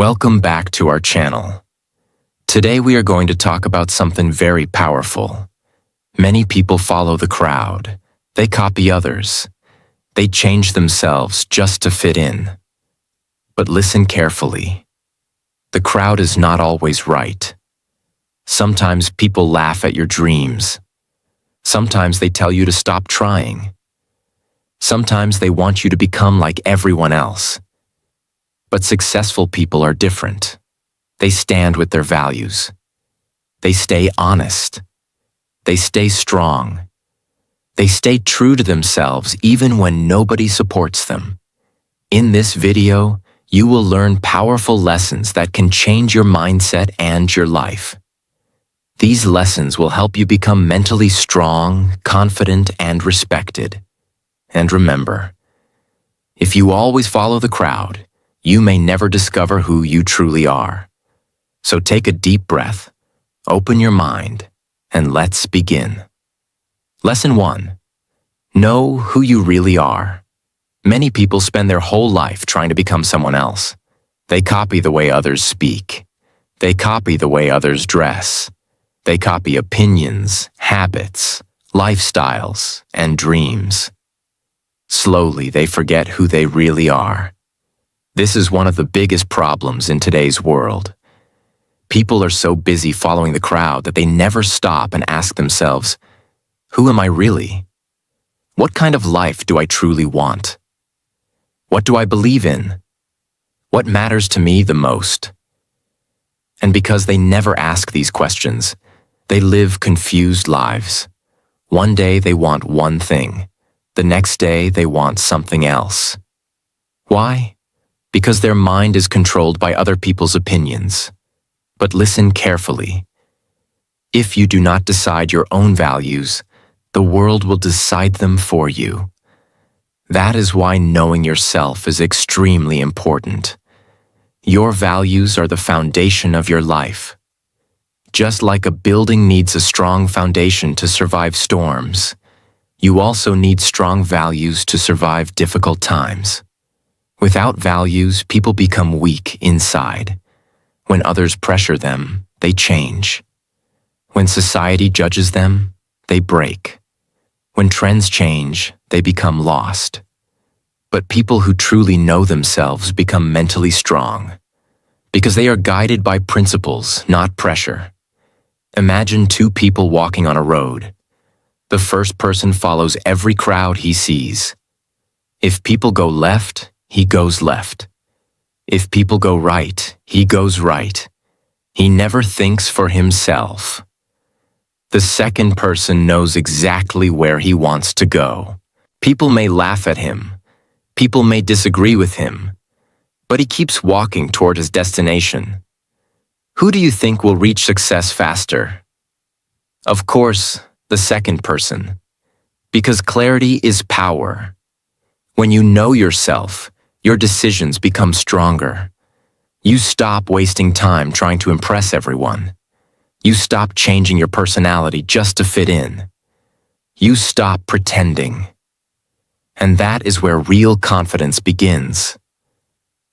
Welcome back to our channel. Today we are going to talk about something very powerful. Many people follow the crowd. They copy others. They change themselves just to fit in. But listen carefully. The crowd is not always right. Sometimes people laugh at your dreams. Sometimes they tell you to stop trying. Sometimes they want you to become like everyone else. But successful people are different. They stand with their values. They stay honest. They stay strong. They stay true to themselves even when nobody supports them. In this video, you will learn powerful lessons that can change your mindset and your life. These lessons will help you become mentally strong, confident, and respected. And remember, if you always follow the crowd, you may never discover who you truly are. So take a deep breath, open your mind, and let's begin. Lesson 1. Know who you really are. Many people spend their whole life trying to become someone else. They copy the way others speak. They copy the way others dress. They copy opinions, habits, lifestyles, and dreams. Slowly, they forget who they really are. This is one of the biggest problems in today's world. People are so busy following the crowd that they never stop and ask themselves, who am I really? What kind of life do I truly want? What do I believe in? What matters to me the most? And because they never ask these questions, they live confused lives. One day they want one thing. The next day they want something else. Why? Because their mind is controlled by other people's opinions. But listen carefully. If you do not decide your own values, the world will decide them for you. That is why knowing yourself is extremely important. Your values are the foundation of your life. Just like a building needs a strong foundation to survive storms, you also need strong values to survive difficult times. Without values, people become weak inside. When others pressure them, they change. When society judges them, they break. When trends change, they become lost. But people who truly know themselves become mentally strong, because they are guided by principles, not pressure. Imagine two people walking on a road. The first person follows every crowd he sees. If people go left, he goes left. If people go right, he goes right. He never thinks for himself. The second person knows exactly where he wants to go. People may laugh at him. People may disagree with him. But he keeps walking toward his destination. Who do you think will reach success faster? Of course, the second person. Because clarity is power. When you know yourself, your decisions become stronger. You stop wasting time trying to impress everyone. You stop changing your personality just to fit in. You stop pretending. And that is where real confidence begins.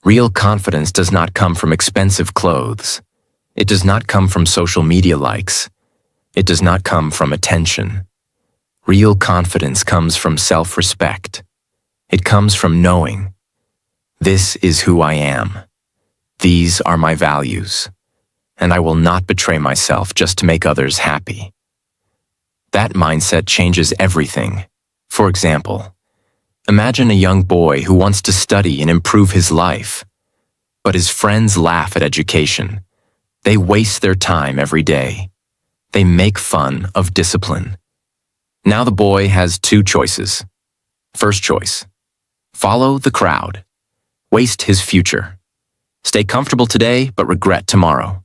Real confidence does not come from expensive clothes. It does not come from social media likes. It does not come from attention. Real confidence comes from self-respect. It comes from knowing, this is who I am. These are my values. And I will not betray myself just to make others happy. That mindset changes everything. For example, imagine a young boy who wants to study and improve his life. But his friends laugh at education. They waste their time every day. They make fun of discipline. Now the boy has two choices. First choice, follow the crowd. Waste his future. Stay comfortable today, but regret tomorrow.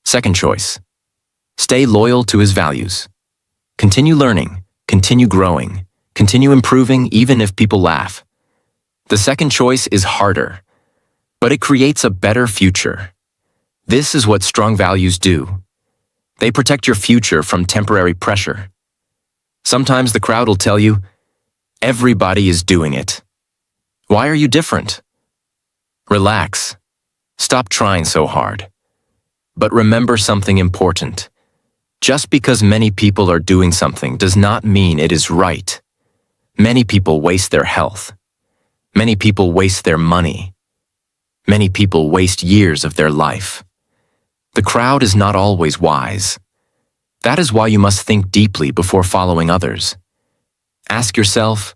Second choice. Stay loyal to his values. Continue learning, continue growing, continue improving even if people laugh. The second choice is harder, but it creates a better future. This is what strong values do. They protect your future from temporary pressure. Sometimes the crowd will tell you, everybody is doing it. Why are you different? Relax. Stop trying so hard. But remember something important. Just because many people are doing something does not mean it is right. Many people waste their health. Many people waste their money. Many people waste years of their life. The crowd is not always wise. That is why you must think deeply before following others. Ask yourself,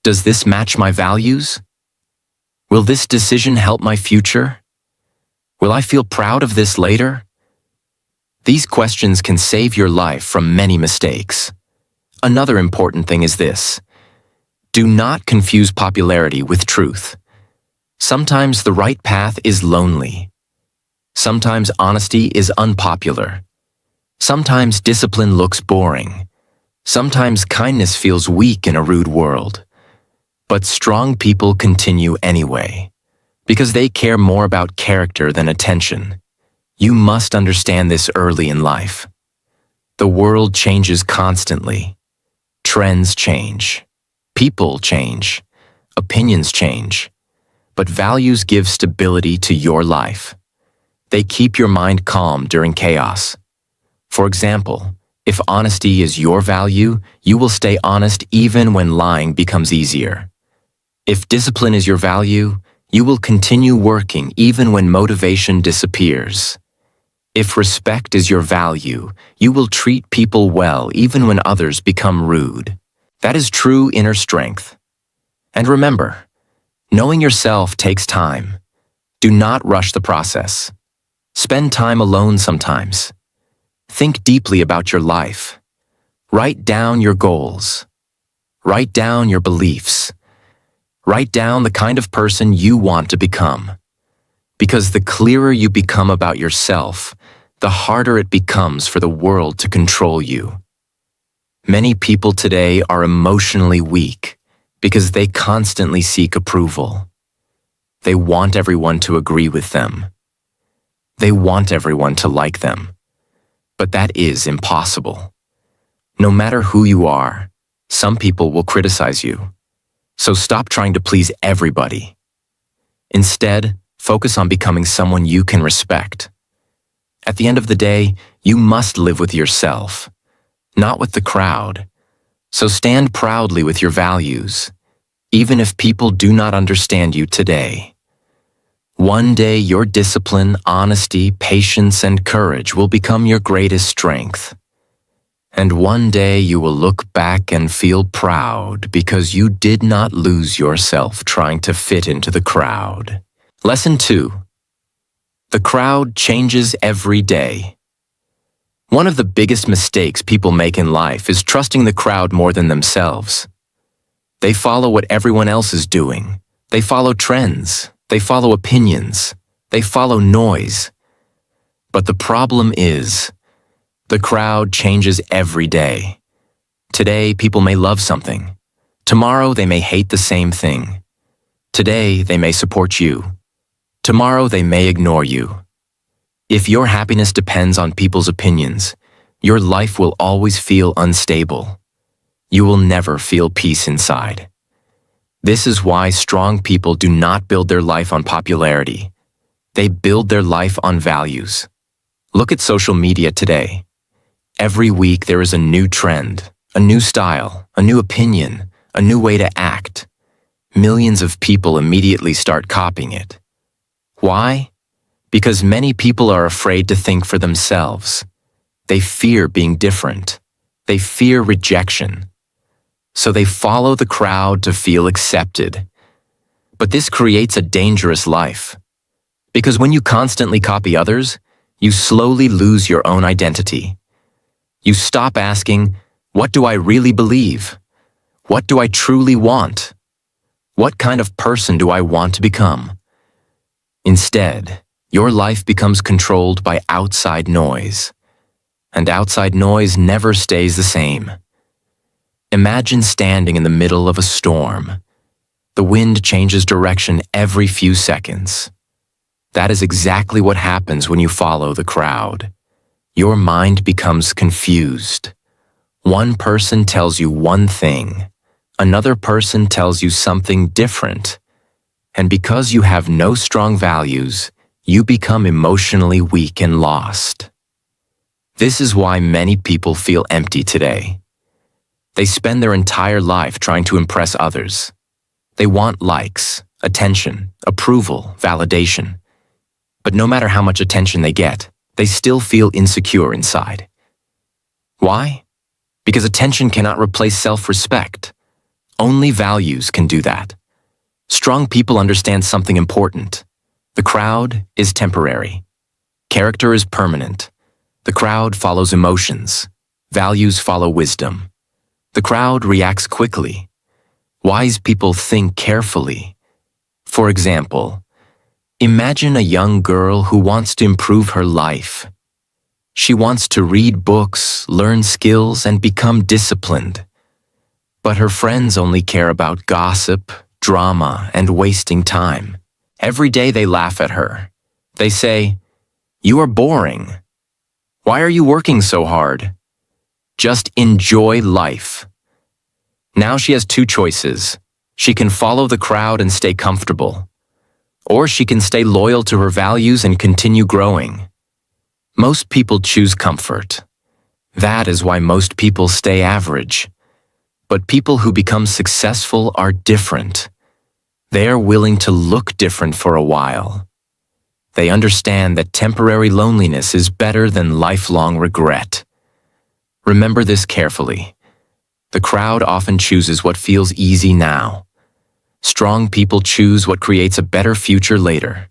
does this match my values? Will this decision help my future? Will I feel proud of this later? These questions can save your life from many mistakes. Another important thing is this. Do not confuse popularity with truth. Sometimes the right path is lonely. Sometimes honesty is unpopular. Sometimes discipline looks boring. Sometimes kindness feels weak in a rude world. But strong people continue anyway, because they care more about character than attention. You must understand this early in life. The world changes constantly. Trends change. People change. Opinions change. But values give stability to your life. They keep your mind calm during chaos. For example, if honesty is your value, you will stay honest even when lying becomes easier. If discipline is your value, you will continue working even when motivation disappears. If respect is your value, you will treat people well even when others become rude. That is true inner strength. And remember, knowing yourself takes time. Do not rush the process. Spend time alone sometimes. Think deeply about your life. Write down your goals. Write down your beliefs. Write down the kind of person you want to become. Because the clearer you become about yourself, the harder it becomes for the world to control you. Many people today are emotionally weak because they constantly seek approval. They want everyone to agree with them. They want everyone to like them. But that is impossible. No matter who you are, some people will criticize you. So stop trying to please everybody. Instead, focus on becoming someone you can respect. At the end of the day, you must live with yourself, not with the crowd. So stand proudly with your values, even if people do not understand you today. One day, your discipline, honesty, patience, and courage will become your greatest strength. And one day you will look back and feel proud because you did not lose yourself trying to fit into the crowd. Lesson 2. The crowd changes every day. One of the biggest mistakes people make in life is trusting the crowd more than themselves. They follow what everyone else is doing. They follow trends. They follow opinions. They follow noise. But the problem is, the crowd changes every day. Today, people may love something. Tomorrow, they may hate the same thing. Today, they may support you. Tomorrow, they may ignore you. If your happiness depends on people's opinions, your life will always feel unstable. You will never feel peace inside. This is why strong people do not build their life on popularity. They build their life on values. Look at social media today. Every week there is a new trend, a new style, a new opinion, a new way to act. Millions of people immediately start copying it. Why? Because many people are afraid to think for themselves. They fear being different. They fear rejection. So they follow the crowd to feel accepted. But this creates a dangerous life. Because when you constantly copy others, you slowly lose your own identity. You stop asking, what do I really believe? What do I truly want? What kind of person do I want to become? Instead, your life becomes controlled by outside noise. And outside noise never stays the same. Imagine standing in the middle of a storm. The wind changes direction every few seconds. That is exactly what happens when you follow the crowd. Your mind becomes confused. One person tells you one thing. Another person tells you something different. And because you have no strong values, you become emotionally weak and lost. This is why many people feel empty today. They spend their entire life trying to impress others. They want likes, attention, approval, validation. But no matter how much attention they get, they still feel insecure inside. Why? Because attention cannot replace self-respect. Only values can do that. Strong people understand something important. The crowd is temporary. Character is permanent. The crowd follows emotions. Values follow wisdom. The crowd reacts quickly. Wise people think carefully. For example, imagine a young girl who wants to improve her life. She wants to read books, learn skills, and become disciplined. But her friends only care about gossip, drama, and wasting time. Every day they laugh at her. They say, "You are boring. Why are you working so hard? Just enjoy life." Now she has two choices. She can follow the crowd and stay comfortable, or she can stay loyal to her values and continue growing. Most people choose comfort. That is why most people stay average. But people who become successful are different. They are willing to look different for a while. They understand that temporary loneliness is better than lifelong regret. Remember this carefully. The crowd often chooses what feels easy now. Strong people choose what creates a better future later.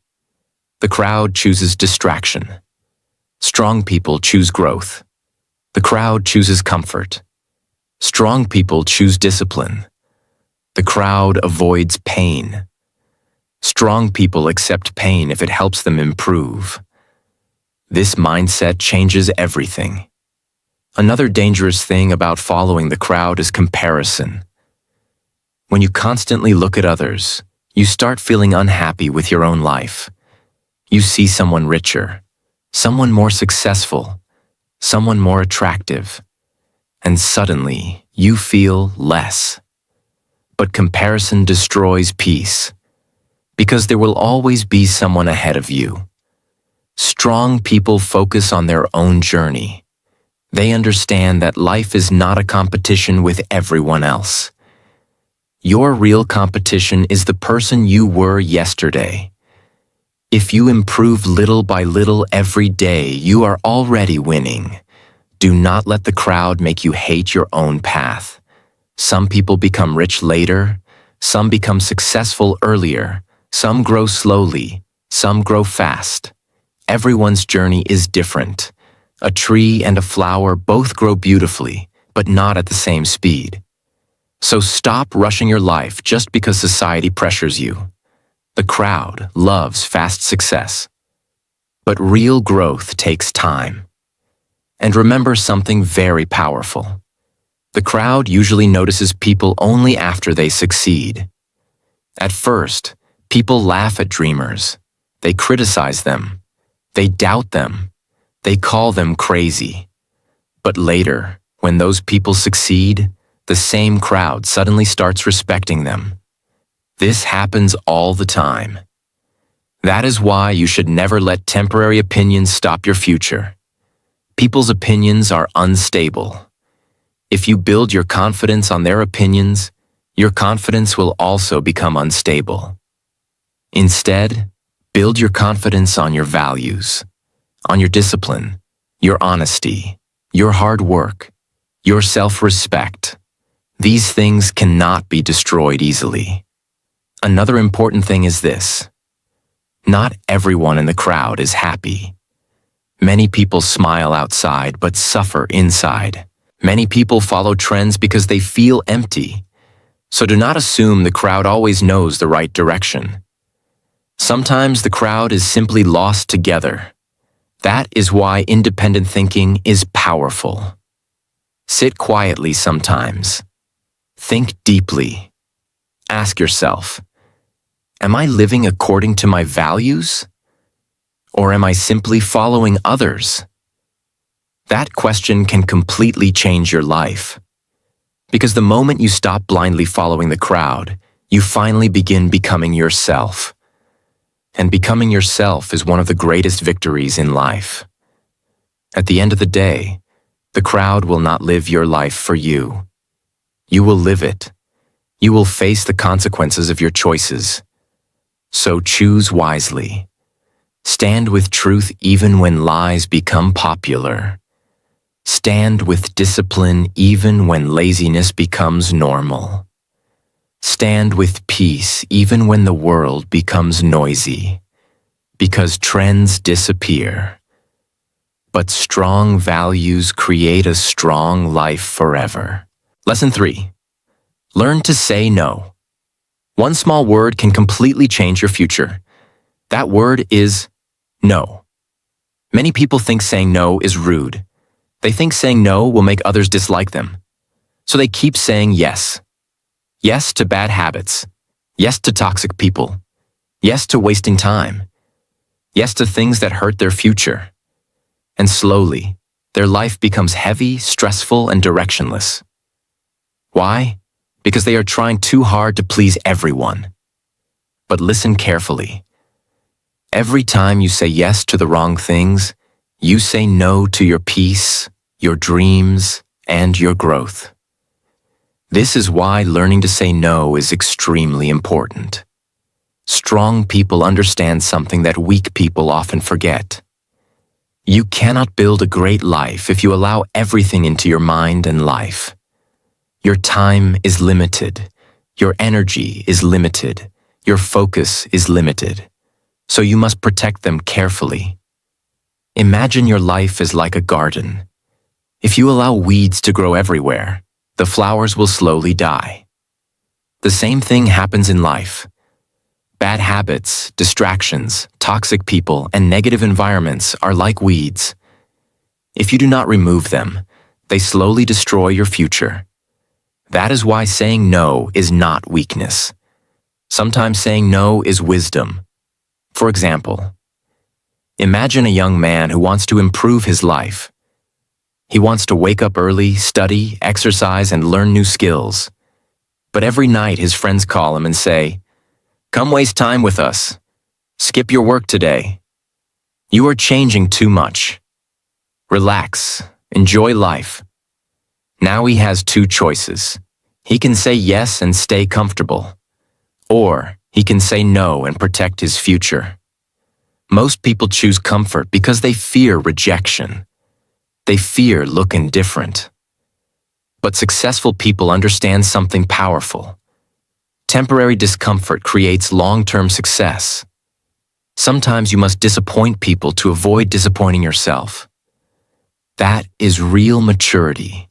The crowd chooses distraction. Strong people choose growth. The crowd chooses comfort. Strong people choose discipline. The crowd avoids pain. Strong people accept pain if it helps them improve. This mindset changes everything. Another dangerous thing about following the crowd is comparison. When you constantly look at others, you start feeling unhappy with your own life. You see someone richer, someone more successful, someone more attractive, and suddenly you feel less. But comparison destroys peace, because there will always be someone ahead of you. Strong people focus on their own journey. They understand that life is not a competition with everyone else. Your real competition is the person you were yesterday. If you improve little by little every day, you are already winning. Do not let the crowd make you hate your own path. Some people become rich later, some become successful earlier, some grow slowly, some grow fast. Everyone's journey is different. A tree and a flower both grow beautifully, but not at the same speed. So stop rushing your life just because society pressures you. The crowd loves fast success. But real growth takes time. And remember something very powerful. The crowd usually notices people only after they succeed. At first, people laugh at dreamers. They criticize them. They doubt them. They call them crazy. But later, when those people succeed, the same crowd suddenly starts respecting them. This happens all the time. That is why you should never let temporary opinions stop your future. People's opinions are unstable. If you build your confidence on their opinions, your confidence will also become unstable. Instead, build your confidence on your values, on your discipline, your honesty, your hard work, your self-respect. These things cannot be destroyed easily. Another important thing is this. Not everyone in the crowd is happy. Many people smile outside but suffer inside. Many people follow trends because they feel empty. So do not assume the crowd always knows the right direction. Sometimes the crowd is simply lost together. That is why independent thinking is powerful. Sit quietly sometimes. Think deeply. Ask yourself, am I living according to my values? Or am I simply following others? That question can completely change your life. Because the moment you stop blindly following the crowd, you finally begin becoming yourself. And becoming yourself is one of the greatest victories in life. At the end of the day, the crowd will not live your life for you. You will live it. You will face the consequences of your choices. So choose wisely. Stand with truth even when lies become popular. Stand with discipline even when laziness becomes normal. Stand with peace even when the world becomes noisy. Because trends disappear. But strong values create a strong life forever. Lesson 3. Learn to say no. One small word can completely change your future. That word is no. Many people think saying no is rude. They think saying no will make others dislike them. So they keep saying yes. Yes to bad habits. Yes to toxic people. Yes to wasting time. Yes to things that hurt their future. And slowly, their life becomes heavy, stressful, and directionless. Why? Because they are trying too hard to please everyone. But listen carefully. Every time you say yes to the wrong things, you say no to your peace, your dreams, and your growth. This is why learning to say no is extremely important. Strong people understand something that weak people often forget. You cannot build a great life if you allow everything into your mind and life. Your time is limited. Your energy is limited. Your focus is limited. So you must protect them carefully. Imagine your life is like a garden. If you allow weeds to grow everywhere, the flowers will slowly die. The same thing happens in life. Bad habits, distractions, toxic people, and negative environments are like weeds. If you do not remove them, they slowly destroy your future. That is why saying no is not weakness. Sometimes saying no is wisdom. For example, imagine a young man who wants to improve his life. He wants to wake up early, study, exercise, and learn new skills. But every night his friends call him and say, "Come waste time with us. Skip your work today. You are changing too much. Relax. Enjoy life." Now he has two choices. He can say yes and stay comfortable. Or he can say no and protect his future. Most people choose comfort because they fear rejection. They fear looking different. But successful people understand something powerful. Temporary discomfort creates long-term success. Sometimes you must disappoint people to avoid disappointing yourself. That is real maturity.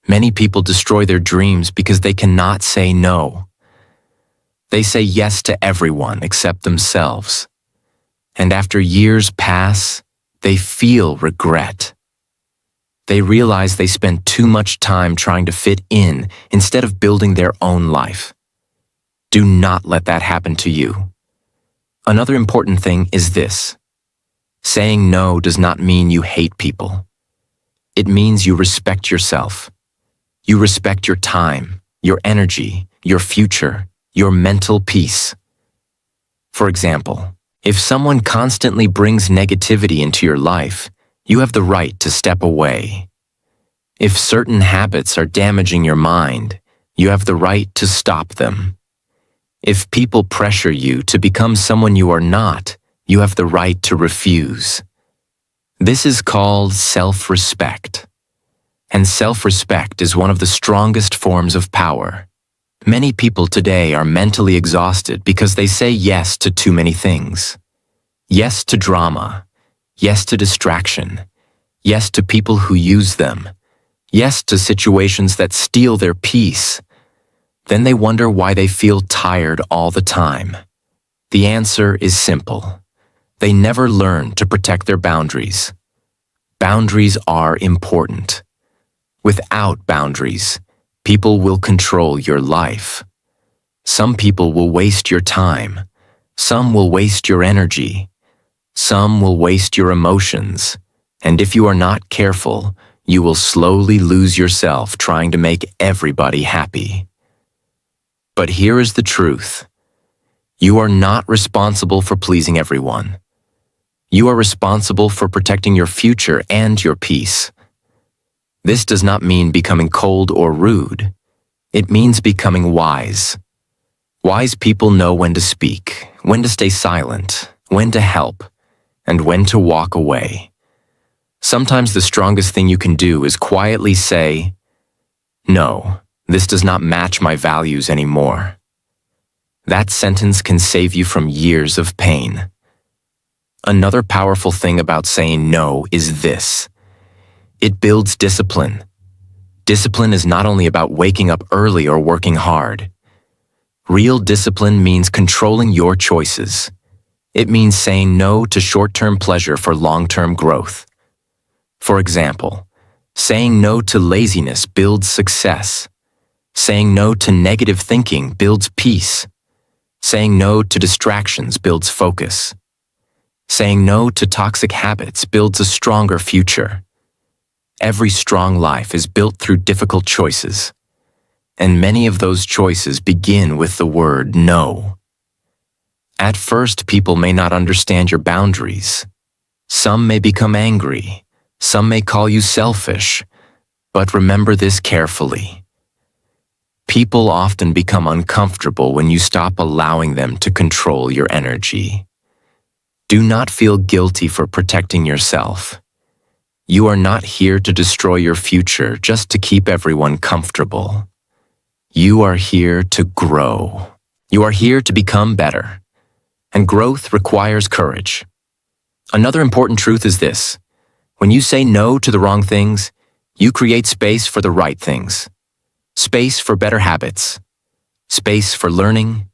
Many people destroy their dreams because they cannot say no. They say yes to everyone except themselves. And after years pass, they feel regret. They realize they spent too much time trying to fit in instead of building their own life. Do not let that happen to you. Another important thing is this. Saying no does not mean you hate people. It means you respect yourself. You respect your time, your energy, your future, your mental peace. For example, if someone constantly brings negativity into your life, you have the right to step away. If certain habits are damaging your mind, you have the right to stop them. If people pressure you to become someone you are not, you have the right to refuse. This is called self-respect. And self-respect is one of the strongest forms of power. Many people today are mentally exhausted because they say yes to too many things. Yes to drama. Yes to distraction. Yes to people who use them. Yes to situations that steal their peace. Then they wonder why they feel tired all the time. The answer is simple. They never learn to protect their boundaries. Boundaries are important. Without boundaries, people will control your life. Some people will waste your time. Some will waste your energy. Some will waste your emotions. And if you are not careful, you will slowly lose yourself trying to make everybody happy. But here is the truth. You are not responsible for pleasing everyone. You are responsible for protecting your future and your peace. This does not mean becoming cold or rude. It means becoming wise. Wise people know when to speak, when to stay silent, when to help, and when to walk away. Sometimes the strongest thing you can do is quietly say, "No, this does not match my values anymore." That sentence can save you from years of pain. Another powerful thing about saying no is this: it builds discipline. Discipline is not only about waking up early or working hard. Real discipline means controlling your choices. It means saying no to short-term pleasure for long-term growth. For example, saying no to laziness builds success. Saying no to negative thinking builds peace. Saying no to distractions builds focus. Saying no to toxic habits builds a stronger future. Every strong life is built through difficult choices, and many of those choices begin with the word no. At first, people may not understand your boundaries. Some may become angry. Some may call you selfish. But remember this carefully. People often become uncomfortable when you stop allowing them to control your energy. Do not feel guilty for protecting yourself. You are not here to destroy your future just to keep everyone comfortable. You are here to grow. You are here to become better. And growth requires courage. Another important truth is this: when you say no to the wrong things, you create space for the right things. Space for better habits. Space for learning.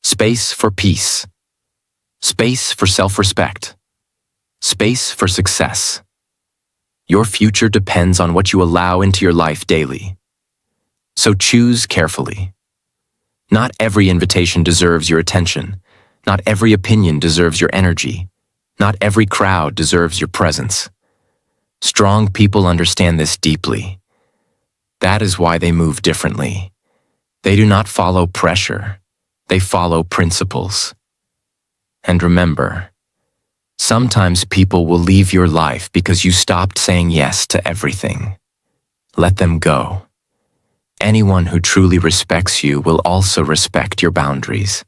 Space for peace. Space for self-respect. Space for success. Your future depends on what you allow into your life daily. So choose carefully. Not every invitation deserves your attention. Not every opinion deserves your energy. Not every crowd deserves your presence. Strong people understand this deeply. That is why they move differently. They do not follow pressure. They follow principles. And remember, sometimes people will leave your life because you stopped saying yes to everything. Let them go. Anyone who truly respects you will also respect your boundaries.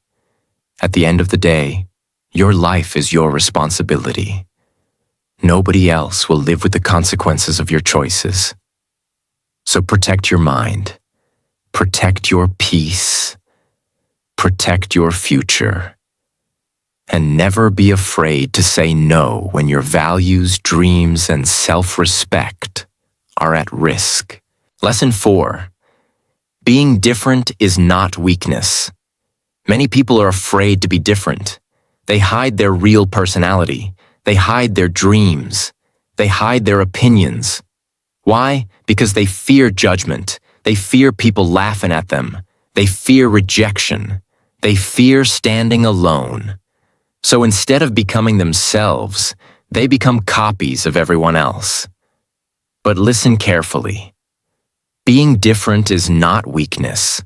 At the end of the day, your life is your responsibility. Nobody else will live with the consequences of your choices. So protect your mind. Protect your peace. Protect your future. And never be afraid to say no when your values, dreams, and self-respect are at risk. Lesson 4. Being different is not weakness. Many people are afraid to be different. They hide their real personality. They hide their dreams. They hide their opinions. Why? Because they fear judgment. They fear people laughing at them. They fear rejection. They fear standing alone. So instead of becoming themselves, they become copies of everyone else. But listen carefully. Being different is not weakness.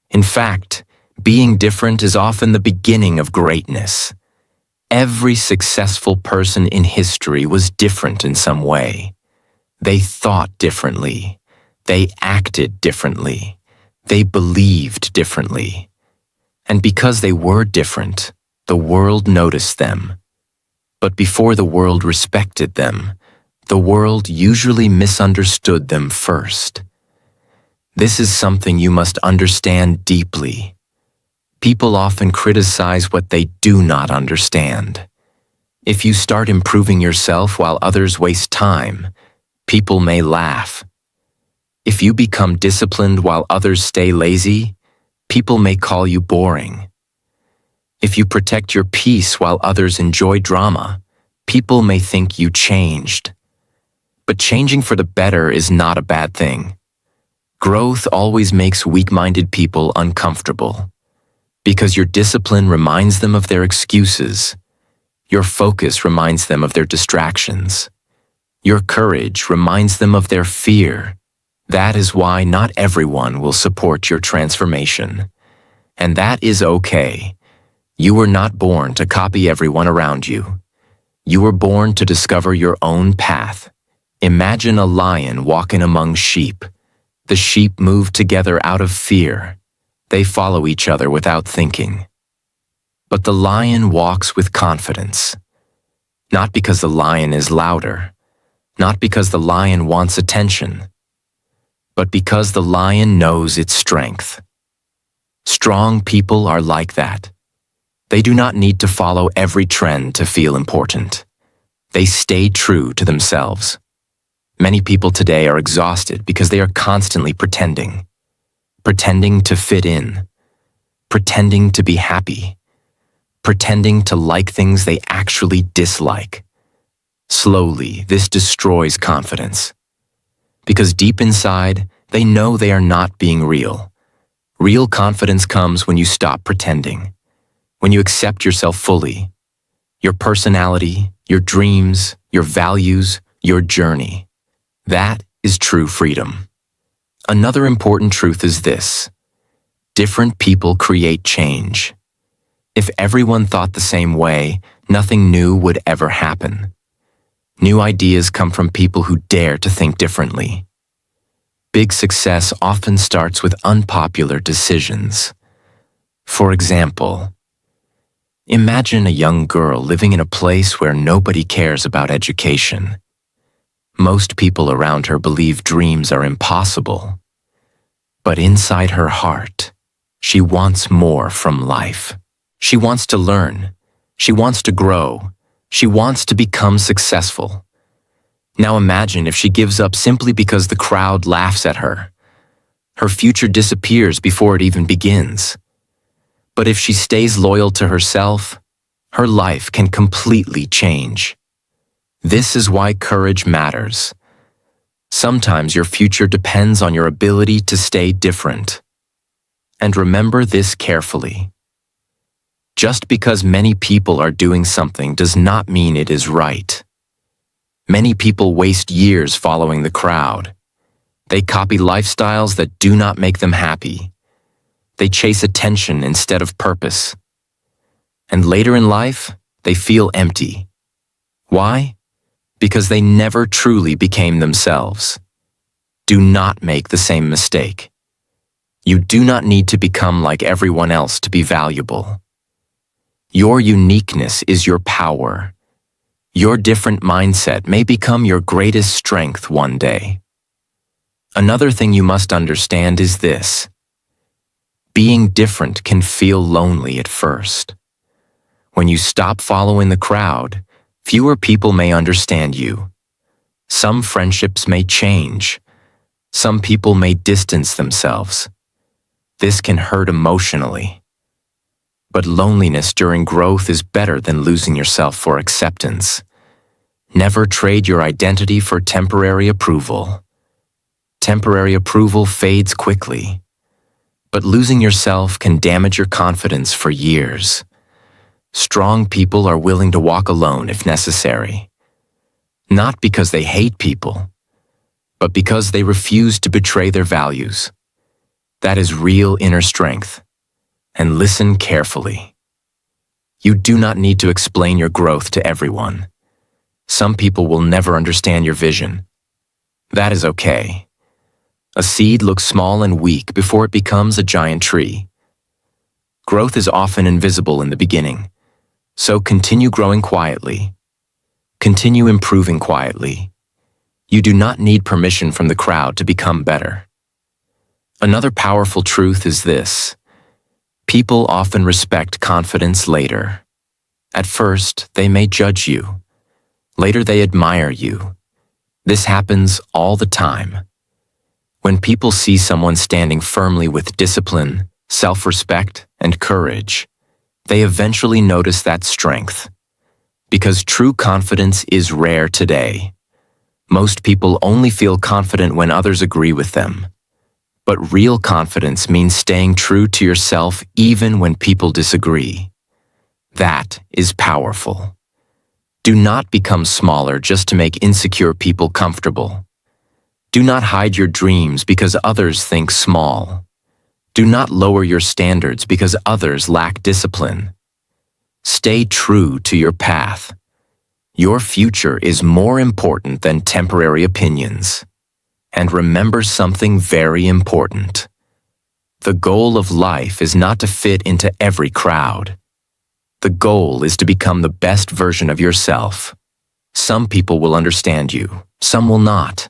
In fact, being different is often the beginning of greatness. Every successful person in history was different in some way. They thought differently. They acted differently. They believed differently. And because they were different, the world noticed them. But before the world respected them, the world usually misunderstood them first. This is something you must understand deeply. People often criticize what they do not understand. If you start improving yourself while others waste time, people may laugh. If you become disciplined while others stay lazy, people may call you boring. If you protect your peace while others enjoy drama, people may think you changed. But changing for the better is not a bad thing. Growth always makes weak-minded people uncomfortable. Because your discipline reminds them of their excuses. Your focus reminds them of their distractions. Your courage reminds them of their fear. That is why not everyone will support your transformation. And that is okay. You were not born to copy everyone around you. You were born to discover your own path. Imagine a lion walking among sheep. The sheep move together out of fear. They follow each other without thinking. But the lion walks with confidence. Not because the lion is louder, not because the lion wants attention, but because the lion knows its strength. Strong people are like that. They do not need to follow every trend to feel important. They stay true to themselves. Many people today are exhausted because they are constantly pretending. Pretending to fit in. Pretending to be happy. Pretending to like things they actually dislike. Slowly, this destroys confidence. Because deep inside, they know they are not being real. Real confidence comes when you stop pretending. When you accept yourself fully. Your personality, your dreams, your values, your journey. That is true freedom. Another important truth is this: different people create change. If everyone thought the same way, nothing new would ever happen. New ideas come from people who dare to think differently. Big success often starts with unpopular decisions. For example, imagine a young girl living in a place where nobody cares about education. Most people around her believe dreams are impossible. But inside her heart, she wants more from life. She wants to learn. She wants to grow. She wants to become successful. Now imagine if she gives up simply because the crowd laughs at her. Her future disappears before it even begins. But if she stays loyal to herself, her life can completely change. This is why courage matters. Sometimes your future depends on your ability to stay different. And remember this carefully. Just because many people are doing something does not mean it is right. Many people waste years following the crowd. They copy lifestyles that do not make them happy. They chase attention instead of purpose. And later in life, they feel empty. Why? Because they never truly became themselves. Do not make the same mistake. You do not need to become like everyone else to be valuable. Your uniqueness is your power. Your different mindset may become your greatest strength one day. Another thing you must understand is this: being different can feel lonely at first. When you stop following the crowd, fewer people may understand you. Some friendships may change. Some people may distance themselves. This can hurt emotionally. But loneliness during growth is better than losing yourself for acceptance. Never trade your identity for temporary approval. Temporary approval fades quickly. But losing yourself can damage your confidence for years. Strong people are willing to walk alone if necessary. Not because they hate people, but because they refuse to betray their values. That is real inner strength. And listen carefully. You do not need to explain your growth to everyone. Some people will never understand your vision. That is okay. A seed looks small and weak before it becomes a giant tree. Growth is often invisible in the beginning. So continue growing quietly. Continue improving quietly. You do not need permission from the crowd to become better. Another powerful truth is this: people often respect confidence later. At first, they may judge you. Later, they admire you. This happens all the time. When people see someone standing firmly with discipline, self-respect, and courage, they eventually notice that strength. Because true confidence is rare today. Most people only feel confident when others agree with them. But real confidence means staying true to yourself even when people disagree. That is powerful. Do not become smaller just to make insecure people comfortable. Do not hide your dreams because others think small. Do not lower your standards because others lack discipline. Stay true to your path. Your future is more important than temporary opinions. And remember something very important. The goal of life is not to fit into every crowd. The goal is to become the best version of yourself. Some people will understand you, some will not.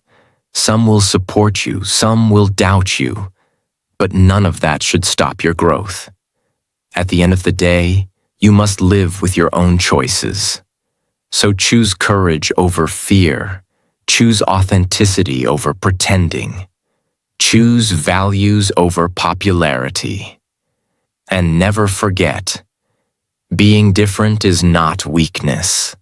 Some will support you, some will doubt you. But none of that should stop your growth. At the end of the day, you must live with your own choices. So choose courage over fear. Choose authenticity over pretending. Choose values over popularity. And never forget, being different is not weakness.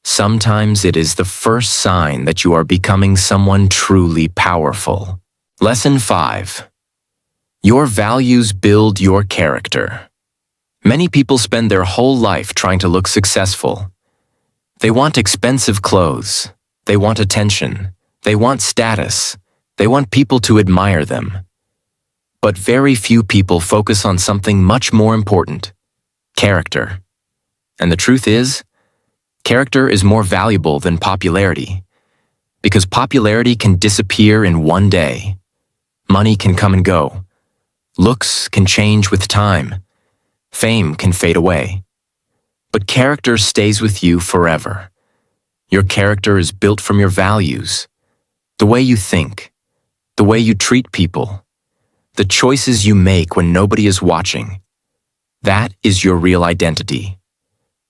Sometimes it is the first sign that you are becoming someone truly powerful. Lesson 5. Your values build your character. Many people spend their whole life trying to look successful. They want expensive clothes. They want attention. They want status. They want people to admire them. But very few people focus on something much more important: character. And the truth is, character is more valuable than popularity, because popularity can disappear in one day. Money can come and go. Looks can change with time. Fame can fade away. But character stays with you forever. Your character is built from your values, the way you think, the way you treat people, the choices you make when nobody is watching. That is your real identity.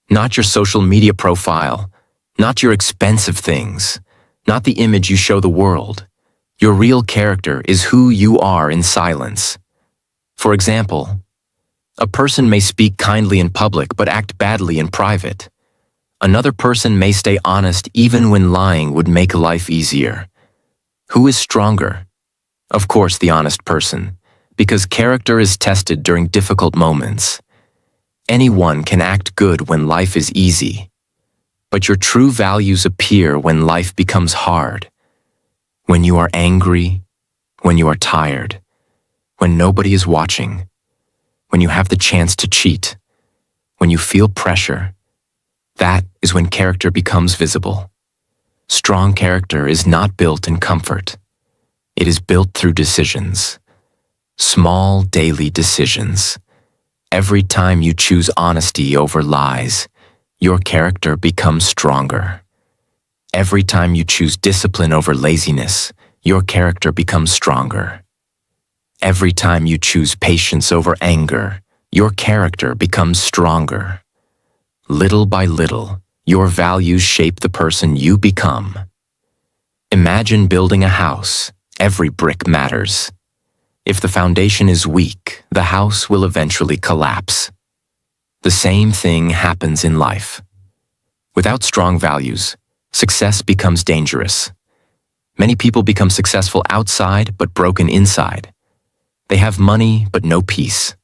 Not your social media profile, not your expensive things, not the image you show the world. Your real character is who you are in silence. For example, a person may speak kindly in public but act badly in private. Another person may stay honest even when lying would make life easier. Who is stronger? Of course, the honest person, because character is tested during difficult moments. Anyone can act good when life is easy, but your true values appear when life becomes hard. When you are angry, when you are tired, when nobody is watching, when you have the chance to cheat, when you feel pressure. That is when character becomes visible. Strong character is not built in comfort. It is built through decisions. Small daily decisions. Every time you choose honesty over lies, your character becomes stronger. Every time you choose discipline over laziness, your character becomes stronger. Every time you choose patience over anger, your character becomes stronger. Little by little, your values shape the person you become. Imagine building a house. Every brick matters. If the foundation is weak, the house will eventually collapse. The same thing happens in life. Without strong values, success becomes dangerous. Many people become successful outside but broken inside. They have money but no peace,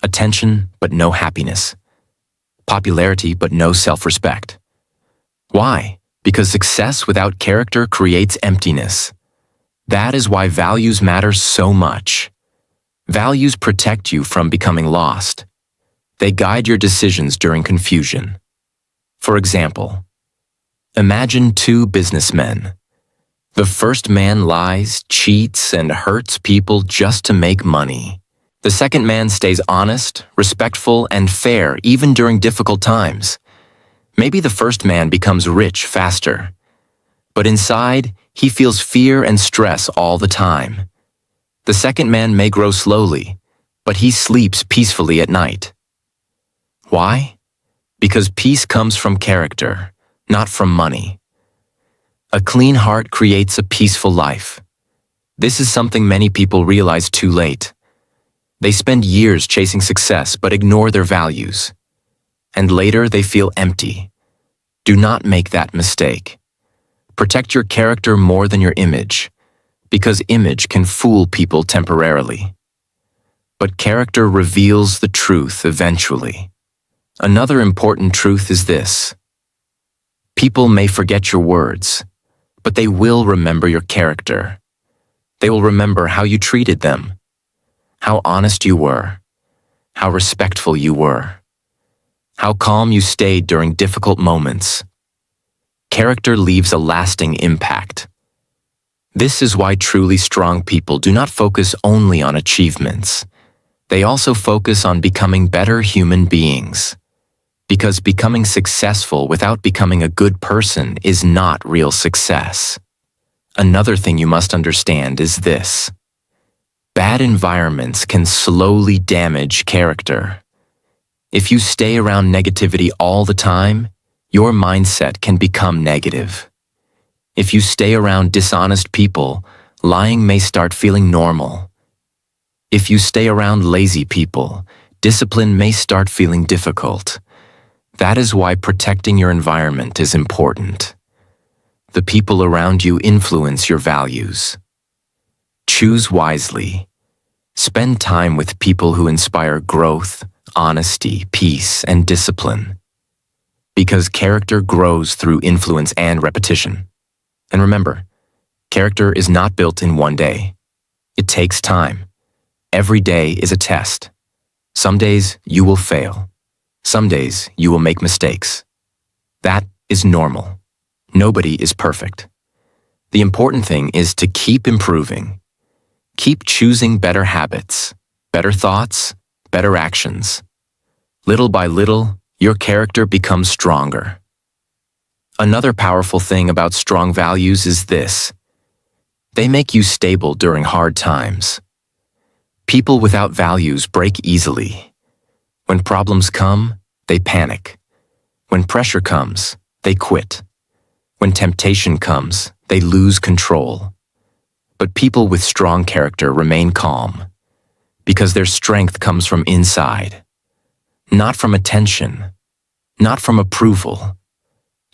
attention but no happiness, popularity but no self-respect. Why? Because success without character creates emptiness. That is why values matter so much. Values protect you from becoming lost. They guide your decisions during confusion. For example, imagine two businessmen. The first man lies, cheats, and hurts people just to make money. The second man stays honest, respectful, and fair even during difficult times. Maybe the first man becomes rich faster, but inside, he feels fear and stress all the time. The second man may grow slowly, but he sleeps peacefully at night. Why? Because peace comes from character, not from money. A clean heart creates a peaceful life. This is something many people realize too late. They spend years chasing success but ignore their values. And later they feel empty. Do not make that mistake. Protect your character more than your image, because image can fool people temporarily. But character reveals the truth eventually. Another important truth is this: people may forget your words, but they will remember your character. They will remember how you treated them, how honest you were, how respectful you were. how calm you stayed during difficult moments. Character leaves a lasting impact. This is why truly strong people do not focus only on achievements. They also focus on becoming better human beings. Because becoming successful without becoming a good person is not real success. Another thing you must understand is this. Bad environments can slowly damage character. If you stay around negativity all the time, your mindset can become negative. If you stay around dishonest people, lying may start feeling normal. If you stay around lazy people, discipline may start feeling difficult. That is why protecting your environment is important. The people around you influence your values. Choose wisely. Spend time with people who inspire growth, honesty, peace, and discipline. Because character grows through influence and repetition. And remember, character is not built in one day. It takes time. Every day is a test. Some days you will fail. Some days you will make mistakes. That is normal. Nobody is perfect. The important thing is to keep improving. Keep choosing better habits, better thoughts, better actions. Little by little, your character becomes stronger. Another powerful thing about strong values is this. They make you stable during hard times. People without values break easily. When problems come, they panic. When pressure comes, they quit. When temptation comes, they lose control. But people with strong character remain calm, because their strength comes from inside, not from attention, not from approval,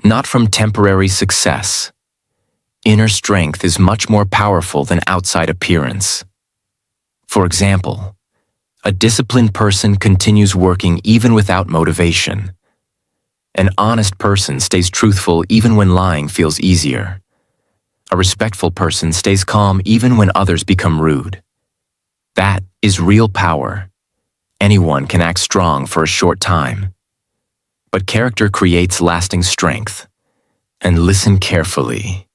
not from temporary success. Inner strength is much more powerful than outside appearance. For example, a disciplined person continues working even without motivation. An honest person stays truthful even when lying feels easier. A respectful person stays calm even when others become rude. That is real power. Anyone can act strong for a short time. But character creates lasting strength. And listen carefully.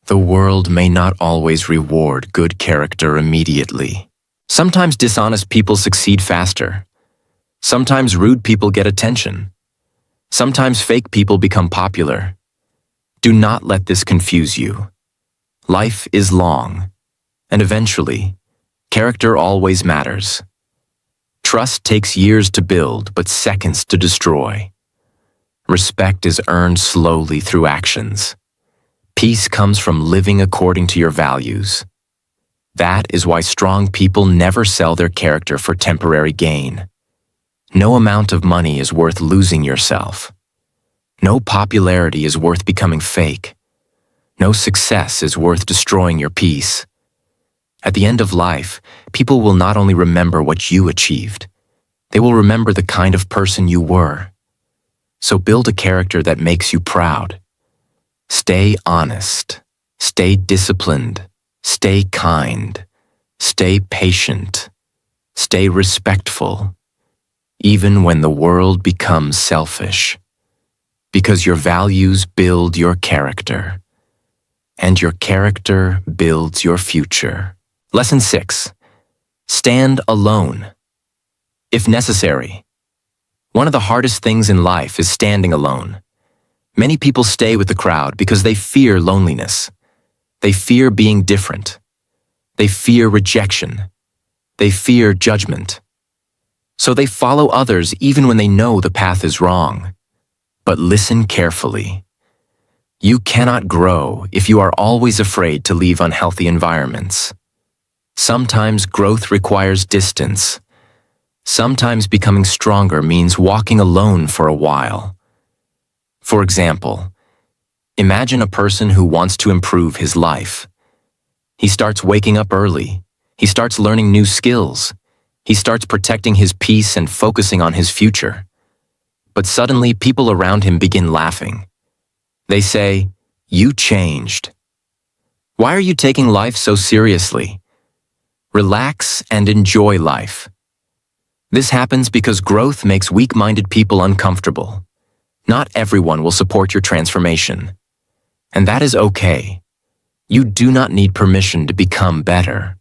The world may not always reward good character immediately. Sometimes dishonest people succeed faster. Sometimes rude people get attention. Sometimes fake people become popular. Do not let this confuse you. Life is long, and eventually, character always matters. Trust takes years to build, but seconds to destroy. Respect is earned slowly through actions. Peace comes from living according to your values. That is why strong people never sell their character for temporary gain. No amount of money is worth losing yourself. No popularity is worth becoming fake. No success is worth destroying your peace. At the end of life, people will not only remember what you achieved, they will remember the kind of person you were. So build a character that makes you proud. Stay honest. Stay disciplined. Stay kind. Stay patient. Stay respectful. Even when the world becomes selfish. Because your values build your character. And your character builds your future. Lesson 6. Stand alone. If necessary. One of the hardest things in life is standing alone. Many people stay with the crowd because they fear loneliness. They fear being different. They fear rejection. They fear judgment. So they follow others even when they know the path is wrong. But listen carefully. You cannot grow if you are always afraid to leave unhealthy environments. Sometimes growth requires distance. Sometimes becoming stronger means walking alone for a while. For example, imagine a person who wants to improve his life. He starts waking up early. He starts learning new skills. He starts protecting his peace and focusing on his future. But suddenly, people around him begin laughing. They say, "You changed. Why are you taking life so seriously? Relax and enjoy life." This happens because growth makes weak-minded people uncomfortable. Not everyone will support your transformation. And that is okay. You do not need permission to become better.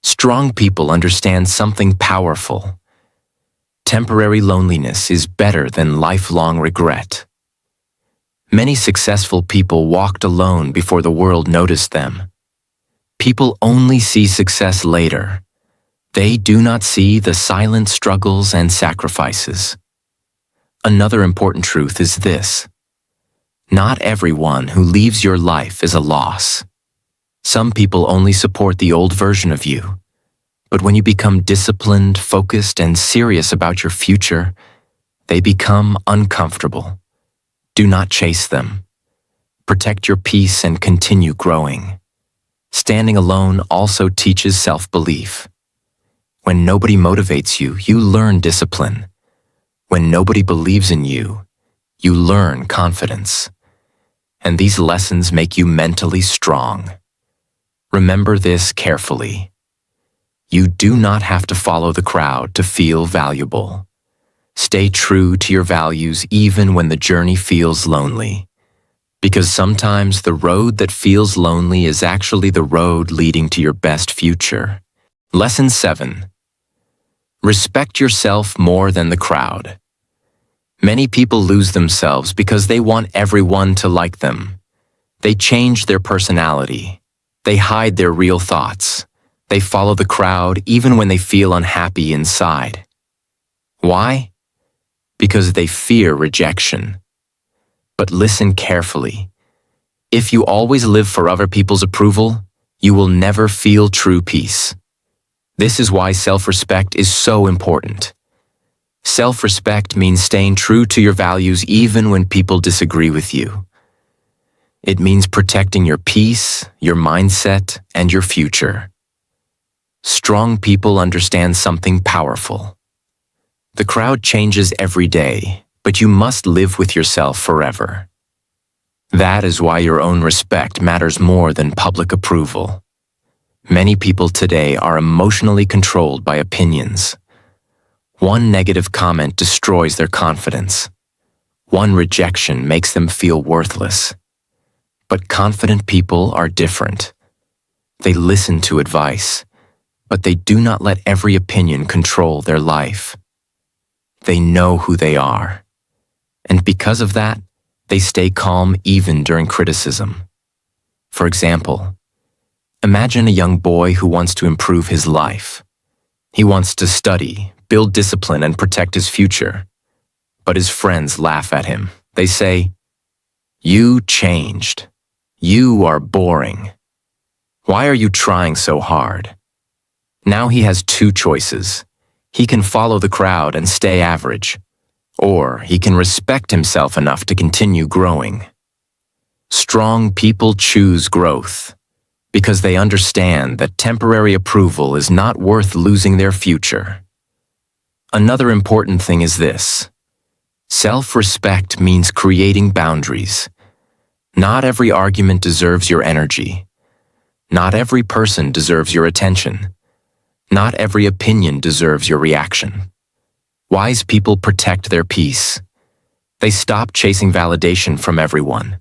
Strong people understand something powerful. Temporary loneliness is better than lifelong regret. Many successful people walked alone before the world noticed them. People only see success later. They do not see the silent struggles and sacrifices. Another important truth is this: not everyone who leaves your life is a loss. Some people only support the old version of you. But when you become disciplined, focused, and serious about your future, they become uncomfortable. Do not chase them. Protect your peace and continue growing. Standing alone also teaches self-belief. When nobody motivates you, you learn discipline. When nobody believes in you, you learn confidence. And these lessons make you mentally strong. Remember this carefully. You do not have to follow the crowd to feel valuable. Stay true to your values even when the journey feels lonely. Because sometimes the road that feels lonely is actually the road leading to your best future. Lesson 7. Respect yourself more than the crowd. Many people lose themselves because they want everyone to like them. They change their personality. They hide their real thoughts. They follow the crowd even when they feel unhappy inside. Why? Because they fear rejection. But listen carefully. If you always live for other people's approval, you will never feel true peace. This is why self-respect is so important. Self-respect means staying true to your values even when people disagree with you. It means protecting your peace, your mindset, and your future. Strong people understand something powerful. The crowd changes every day, but you must live with yourself forever. That is why your own respect matters more than public approval. Many people today are emotionally controlled by opinions. One negative comment destroys their confidence. One rejection makes them feel worthless. But confident people are different. They listen to advice, but they do not let every opinion control their life. They know who they are. And because of that, they stay calm even during criticism. For example, imagine a young boy who wants to improve his life. He wants to study, build discipline, and protect his future. But his friends laugh at him. They say, "You changed. You are boring. Why are you trying so hard?" Now he has two choices. He can follow the crowd and stay average, or he can respect himself enough to continue growing. Strong people choose growth because they understand that temporary approval is not worth losing their future. Another important thing is this: self-respect means creating boundaries. Not every argument deserves your energy. Not every person deserves your attention. Not every opinion deserves your reaction. Wise people protect their peace. They stop chasing validation from everyone.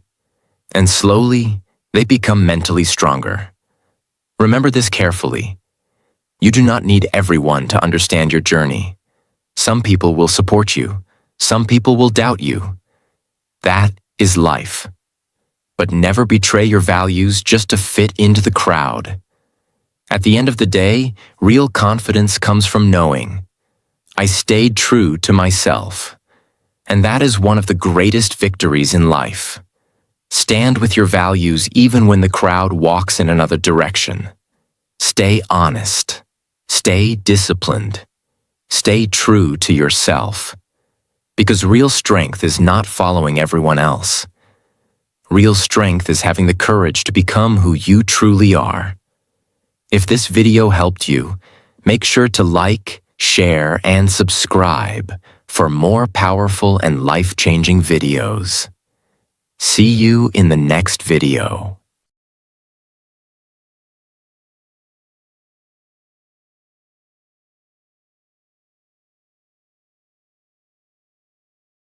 And slowly, they become mentally stronger. Remember this carefully. You do not need everyone to understand your journey. Some people will support you. Some people will doubt you. That is life. But never betray your values just to fit into the crowd. At the end of the day, real confidence comes from knowing, I stayed true to myself. And that is one of the greatest victories in life. Stand with your values even when the crowd walks in another direction. Stay honest. Stay disciplined. Stay true to yourself. Because real strength is not following everyone else. Real strength is having the courage to become who you truly are. If this video helped you, make sure to like, share, and subscribe for more powerful and life-changing videos. See you in the next video.